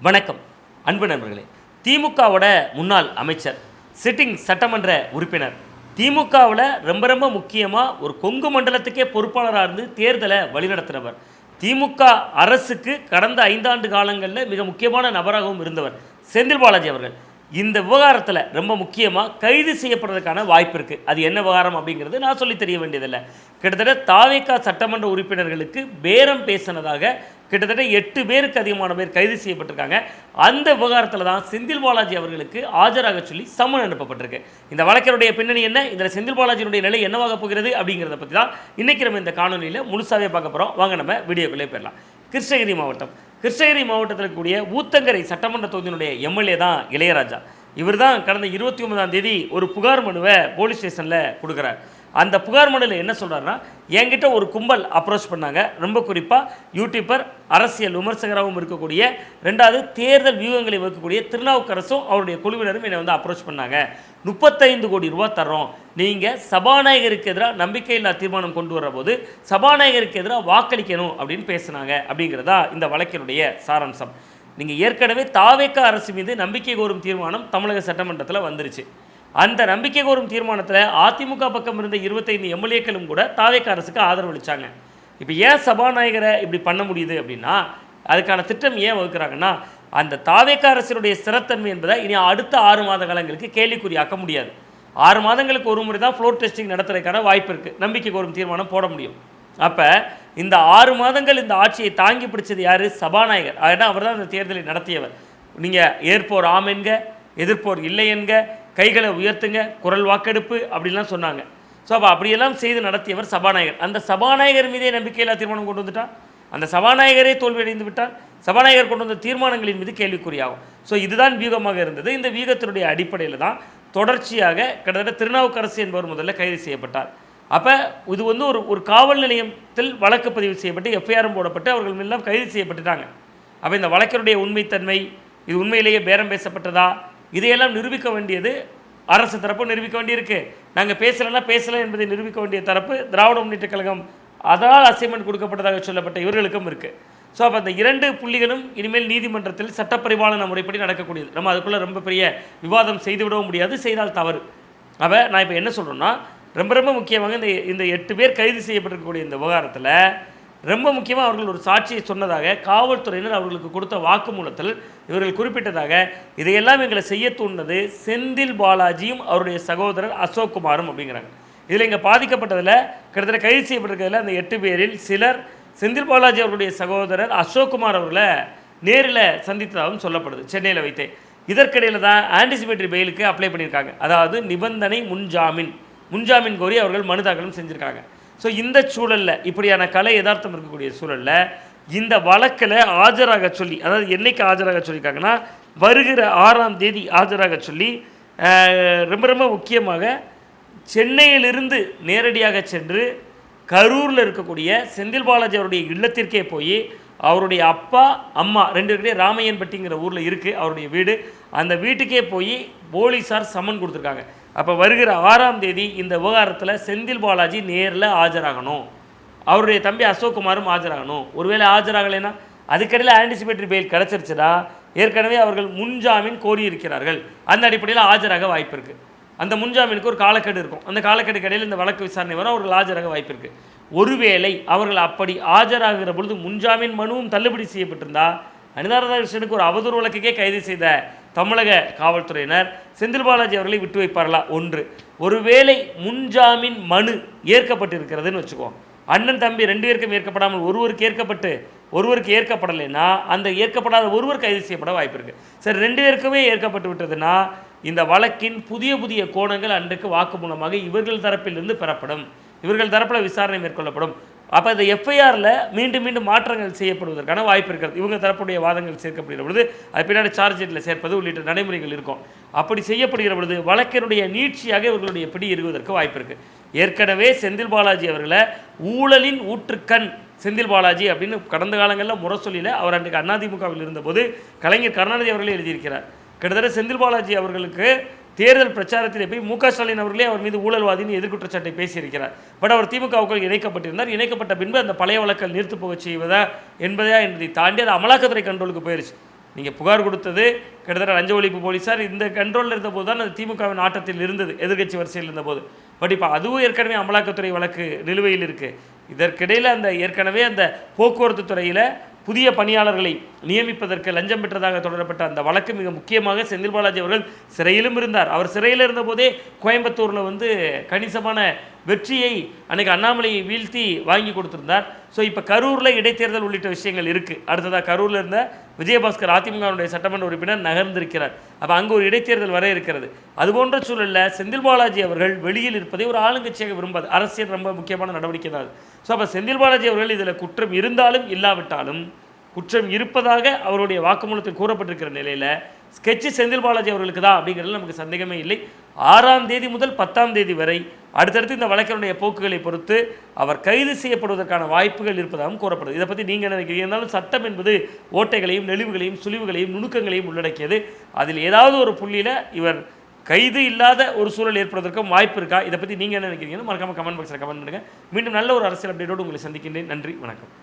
வணக்கம் அன்பு நண்பர்களே. திமுகவோட முன்னாள் அமைச்சர், சிட்டிங் சட்டமன்ற உறுப்பினர், திமுகவில் ரொம்ப ரொம்ப முக்கியமாக ஒரு கொங்கு மண்டலத்துக்கே பொறுப்பாளராக இருந்து தேர்தலை வழிநடத்துகிறவர், திமுக அரசுக்கு கடந்த 5 ஆண்டு காலங்களில் மிக முக்கியமான நபராகவும் இருந்தவர் செந்தில் பாலாஜி அவர்கள் இந்த விவகாரத்தில் ரொம்ப முக்கியமாக கைது செய்யப்படுறதுக்கான வாய்ப்பு இருக்குது. அது என்ன விவகாரம் அப்படிங்கிறது நான் சொல்லி தெரிய வேண்டியதில்லை. கிட்டத்தட்ட தாவேகா சட்டமன்ற உறுப்பினர்களுக்கு பேரம் பேசினதாக கிட்டத்தட்ட 8 பேருக்கு அதிகமான பேர் கைது செய்யப்பட்டிருக்காங்க. அந்த விவகாரத்தில் தான் செந்தில் பாலாஜி அவர்களுக்கு ஆஜராக சொல்லி சம்மன் அனுப்பப்பட்டிருக்கு. இந்த வழக்கினுடைய பின்னணி என்ன, இதில் செந்தில் பாலாஜியினுடைய நிலை என்னவாக போகிறது அப்படிங்கிறத பற்றி தான் இன்றைக்கி நம்ம இந்த காணொலியில் முழுசாகவே பார்க்க போகிறோம். வாங்க நம்ம வீடியோக்குள்ளே போயிடலாம். கிருஷ்ணகிரி மாவட்டத்தில் இருக்கக்கூடிய ஊத்தங்கரை சட்டமன்ற தொகுதியினுடைய எம்எல்ஏ தான் இளையராஜா. இவர் தான் கடந்த 29ஆம் தேதி ஒரு புகார் மனுவை போலீஸ் ஸ்டேஷனில் கொடுக்குறார். அந்த புகார் மனுவில் என்ன சொல்கிறாருன்னா, என்கிட்ட ஒரு கும்பல் அப்ரோச் பண்ணாங்க. ரொம்ப குறிப்பாக யூடியூபர், அரசியல் விமர்சகராகவும் இருக்கக்கூடிய, 2வது தேர்தல் வியூகங்களை வகுக்கக்கூடிய திருநாவுக்கரசும் அவருடைய குழுவினரும் என்னை வந்து அப்ரோச் பண்ணாங்க. 35 கோடி ரூபா தர்றோம், நீங்கள் சபாநாயகருக்கு எதிராக நம்பிக்கையில்லா தீர்மானம் கொண்டு வர போது சபாநாயகருக்கு எதிராக வாக்களிக்கணும் அப்படின்னு பேசுனாங்க. அப்படிங்கிறதா இந்த வழக்கினுடைய சாராம்சம். நீங்கள் ஏற்கனவே தாவேகா அரசு மீது நம்பிக்கை கோரும் தீர்மானம் தமிழக சட்டமன்றத்தில் வந்துருச்சு. அந்த நம்பிக்கை கோரும் தீர்மானத்தில் அதிமுக பக்கம் இருந்த 25 எம்எல்ஏக்களும் கூட தாவேகா அரசுக்கு ஆதரவு அளித்தாங்க. இப்போ ஏன் சபாநாயகரை இப்படி பண்ண முடியுது அப்படின்னா, அதுக்கான திட்டம் ஏன் வகுக்கிறாங்கன்னா, அந்த தாவேகா அரசினுடைய ஸ்திரத்தன்மை என்பதை இனி அடுத்த 6 மாத காலங்களுக்கு கேள்விக்குறியாக்க முடியாது. 6 மாதங்களுக்கு ஒரு முறை தான் ஃப்ளோர் டெஸ்டிங் நடத்துறதுக்கான வாய்ப்பு இருக்குது. நம்பிக்கை கோரும் தீர்மானம் போட முடியும். அப்போ இந்த 6 மாதங்கள் இந்த ஆட்சியை தாங்கி பிடிச்சது யார்? சபாநாயகர். அதனால் அவர் தான் இந்த தேர்தலை நடத்தியவர். நீங்கள் ஏற்போர் ஆம் என்க, எதிர்ப்போர் இல்லை என்க, கைகளை உயர்த்துங்க, குரல் வாக்கெடுப்பு அப்படின்லாம் சொன்னாங்க. ஸோ அப்போ அப்படியெல்லாம் செய்து நடத்தியவர் சபாநாயகர். அந்த சபாநாயகர் மீதே நம்பிக்கையில்லா தீர்மானம் கொண்டு வந்துட்டால், அந்த சபாநாயகரே தோல்வியடைந்து விட்டால், சபாநாயகர் கொண்டு வந்த தீர்மானங்களின் மீது கேள்விக்குறியாகும். ஸோ இதுதான் வியூகமாக இருந்தது. இந்த வியூகத்தினுடைய அடிப்படையில் தான் தொடர்ச்சியாக கிட்டத்தட்ட திருநாவுக்கரசு என்பவர் முதல்ல கைது செய்யப்பட்டார். அப்போ இது வந்து ஒரு காவல் நிலையத்தில் வழக்கு பதிவு செய்யப்பட்டு எஃப்ஐஆரும் போடப்பட்டு அவர்கள் எல்லாம் கைது செய்யப்பட்டுட்டாங்க. அப்போ இந்த வழக்கினுடைய உண்மைத்தன்மை, இது உண்மையிலேயே பேரம் பேசப்பட்டதா, இதையெல்லாம் நிரூபிக்க வேண்டியது அரசு தரப்பு நிரூபிக்க வேண்டியிருக்கு. நாங்கள் பேசலை என்பதை நிரூபிக்க வேண்டிய தரப்பு திராவிட முன்னேற்ற கழகம், அதனால் அசைன்மெண்ட் கொடுக்கப்பட்டதாக சொல்லப்பட்ட இவர்களுக்கும் இருக்குது. ஸோ அப்போ அந்த 2 புள்ளிகளும் இனிமேல் நீதிமன்றத்தில் சட்டப்பரிபாலன முறைப்படி நடக்கக்கூடியது. நம்ம அதுக்குள்ளே ரொம்ப பெரிய விவாதம் செய்துவிடவும் முடியாது, செய்தால் தவறு. அப்போ நான் இப்போ என்ன சொல்கிறேன்னா, ரொம்ப முக்கியமாக இந்த 8 பேர் கைது செய்யப்பட்டிருக்கக்கூடிய இந்த விவகாரத்தில் ரொம்ப முக்கியமாக அவர்கள் ஒரு சாட்சியை சொன்னதாக காவல்துறையினர் அவர்களுக்கு கொடுத்த வாக்குமூலத்தில் இவர்கள் குறிப்பிட்டதாக, இதையெல்லாம் எங்களை செய்ய தூண்டினது செந்தில் பாலாஜியும் அவருடைய சகோதரர் அசோக் குமாரும் அப்படிங்கிறாங்க. இதில் இங்கே பாதிக்கப்பட்டதில் கிட்டத்தட்ட கைது செய்யப்பட்டிருக்கிறதுல அந்த 8 பேரில் சிலர் செந்தில் பாலாஜி அவருடைய சகோதரர் அசோக் குமார் அவர்களை நேரில் சந்தித்ததாகவும் சொல்லப்படுது, சென்னையில் வைத்தே. இதற்கிடையில் தான் ஆன்டிசிபேட்டரி பெயிலுக்கு அப்ளை பண்ணியிருக்காங்க. அதாவது நிபந்தனை முன்ஜாமீன் கோரி அவர்கள் மனு தாக்கலும் செஞ்சுருக்காங்க. ஸோ இந்த சூழலில், இப்படியான கலை யதார்த்தம் இருக்கக்கூடிய சூழலில் இந்த வழக்கில் ஆஜராக சொல்லி, அதாவது என்னைக்கு ஆஜராக சொல்லியிருக்காங்கன்னா, வருகிற 6ஆம் தேதி ஆஜராக சொல்லி, ரொம்ப முக்கியமாக சென்னையிலிருந்து நேரடியாக சென்று கரூரில் இருக்கக்கூடிய செந்தில் பாலாஜி அவருடைய இல்லத்திற்கே போய் அவருடைய அப்பா அம்மா 2 பேருக்கிட்டே ராமையன்பட்டிங்கிற ஊரில் இருக்குது அவருடைய வீடு, அந்த வீட்டுக்கே போய் போலீஸார் சம்மன் கொடுத்துருக்காங்க. அப்போ வருகிற 6ஆம் தேதி இந்த விவகாரத்தில் செந்தில் பாலாஜி நேரில் ஆஜராகணும், அவருடைய தம்பி அசோக் குமாரும் ஆஜராகணும். ஒருவேளை ஆஜராகலைன்னா அதுக்கடையில் ஆன்டிசிபேட்டரி பெயில் கிடச்சிருச்சுன்னா ஏற்கனவே அவர்கள் முன்ஜாமீன் கோரியிருக்கிறார்கள், அந்த அடிப்படையில் ஆஜராக வாய்ப்பு இருக்குது. அந்த முன்ஜாமீனுக்கு ஒரு காலக்கெடு இருக்கும். அந்த காலக்கெடு கடையில் இந்த வழக்கு விசாரணை வரும், அவர்கள் ஆஜராக வாய்ப்பு இருக்குது. ஒருவேளை அவர்கள் அப்படி ஆஜராகிற பொழுது முன்ஜாமீன் மனுவும் தள்ளுபடி செய்யப்பட்டிருந்தால் அனிதாராதாகிருஷ்ணனுக்கு ஒரு அவதூறு வழக்குக்கே கைது செய்த தமிழக காவல்துறையினர் செந்தில் பாலாஜி அவர்களை விட்டு வைப்பார்களா? ஒருவேளை முன்ஜாமீன் மனு ஏற்கப்பட்டிருக்கிறதுன்னு வச்சுக்கோம், அண்ணன் தம்பி 2 பேருக்கும் ஏற்கப்படாமல் ஒருவருக்கு ஏற்கப்படலைன்னா அந்த ஏற்கப்படாத ஒருவர் கைது செய்யப்பட வாய்ப்பு இருக்குது. சரி, 2 பேருக்குமே ஏற்கப்பட்டு விட்டதுன்னா இந்த வழக்கின் புதிய கோணங்கள் அன்றைக்கு வாக்குமூலமாக இவர்கள் தரப்பிலிருந்து பெறப்படும், இவர்கள் தரப்பில் விசாரணை மேற்கொள்ளப்படும். அப்போ இந்த எஃப்ஐஆரில் மீண்டும் மாற்றங்கள் செய்யப்படுவதற்கான வாய்ப்பு இருக்கிறது. இவங்க தரப்புடைய வாதங்கள் சேர்க்கப்படுகிற பொழுது அது பின்னாடி சார்ஜ் ஷீட்டில் சேர்ப்பது உள்ளிட்ட நடைமுறைகள் இருக்கும். அப்படி செய்யப்படுகிற பொழுது வழக்கினுடைய நீட்சியாக இவர்களுடைய பிடி இருவதற்கு வாய்ப்பு இருக்குது. ஏற்கனவே செந்தில் பாலாஜி அவர்களை ஊழலின் ஊற்றுக்கண் செந்தில் பாலாஜி அப்படின்னு கடந்த காலங்களில் முரசொலியில் அவர் அன்றைக்கு அதிமுகவில் இருந்தபோது கலைஞர் கருணாநிதி அவர்களே எழுதியிருக்கிறார். கிட்டத்தட்ட செந்தில் பாலாஜி அவர்களுக்கு தேர்தல் பிரச்சாரத்தில் போய் மு.க. ஸ்டாலின் அவர்களே அவர் மீது ஊழல்வாதின்னு எதிர்குற்றச்சாட்டை பேசியிருக்கிறார். பட் அவர் திமுகவுக்குள் இணைக்கப்பட்டிருந்தார். இணைக்கப்பட்ட பின்பு அந்த பழைய வழக்கல் நிறுத்து போக செய்வதா என்பதை தாண்டி அது அமலாக்கத்துறை கண்ட்ரோலுக்கு போயிடுச்சு. நீங்கள் புகார் கொடுத்தது கிட்டத்தட்ட லஞ்ச ஒழிப்பு போலீஸார் இந்த கண்ட்ரோலில் இருந்தபோது தான் அது திமுகவின் ஆட்டத்தில் இருந்தது, எதிர்க்கட்சி வரிசையில் இருந்தபோது. பட் இப்போ அதுவும் ஏற்கனவே அமலாக்கத்துறை வழக்கு நிலுவையில் இருக்குது. இதற்கிடையில் அந்த ஏற்கனவே அந்த போக்குவரத்து துறையில் புதிய பணியாளர்களை நியமிப்பதற்கு லஞ்சம் பெற்றதாக தொடரப்பட்ட அந்த வழக்கு மிக முக்கியமாக செந்தில் பாலாஜி அவர்கள் சிறையிலும் இருந்தார். அவர் சிறையில் இருந்தபோதே கோயம்புத்தூரில் கணிசமான வெற்றியை அன்றைக்கி அண்ணாமலையை வீழ்த்தி வாங்கி கொடுத்துருந்தார். ஸோ இப்போ கரூரில் இடைத்தேர்தல் உள்ளிட்ட விஷயங்கள் இருக்குது. அடுத்ததாக கரூரில் இருந்த விஜயபாஸ்கர் அதிமுகவுடைய சட்டமன்ற உறுப்பினர் நகர்ந்திருக்கிறார். அப்போ அங்கே ஒரு இடைத்தேர்தல் வர இருக்கிறது. அதுபோன்ற சூழலில் செந்தில் பாலாஜி அவர்கள் வெளியில் இருப்பதை ஒரு ஆளுங்கட்சியாக விரும்பாது. அரசியல் ரொம்ப முக்கியமான நடவடிக்கை தான். ஸோ அப்போ செந்தில் பாலாஜி அவர்கள் இதில் குற்றம் இருந்தாலும் இல்லாவிட்டாலும் குற்றம் இருப்பதாக அவருடைய வாக்குமூலத்தில் கூறப்பட்டிருக்கிற நிலையில் ஸ்கெட்சு செந்தில் பாலாஜி அவர்களுக்கு தான் அப்படிங்கிறதுல நமக்கு சந்தேகமே இல்லை. 6ஆம் தேதி முதல் 10ஆம் தேதி வரை அடுத்தடுத்து இந்த வழக்கினுடைய போக்குகளை பொறுத்து அவர் கைது செய்யப்படுவதற்கான வாய்ப்புகள் இருப்பதாகவும் கூறப்படுது. இதை பற்றி நீங்கள் நினைக்கிறீங்க? இருந்தாலும் சட்டம் என்பது ஓட்டைகளையும் நெளிவுகளையும் சுழிவுகளையும் நுணுக்கங்களையும் உள்ளடக்கியது. அதில் ஏதாவது ஒரு புள்ளியில் இவர் கைது இல்லாத ஒரு சூழல் ஏற்படுவதற்கும் வாய்ப்பு இருக்கா? இதை பற்றி நீங்கள் என்ன நினைக்கிறீங்கன்னு மறக்காமல் கமெண்ட் பாக்ஸில் கமெண்ட் பண்ணுங்கள். மீண்டும் நல்ல ஒரு அரசியல் அப்டேட்டோடு உங்களை சந்திக்கின்றேன். நன்றி, வணக்கம்.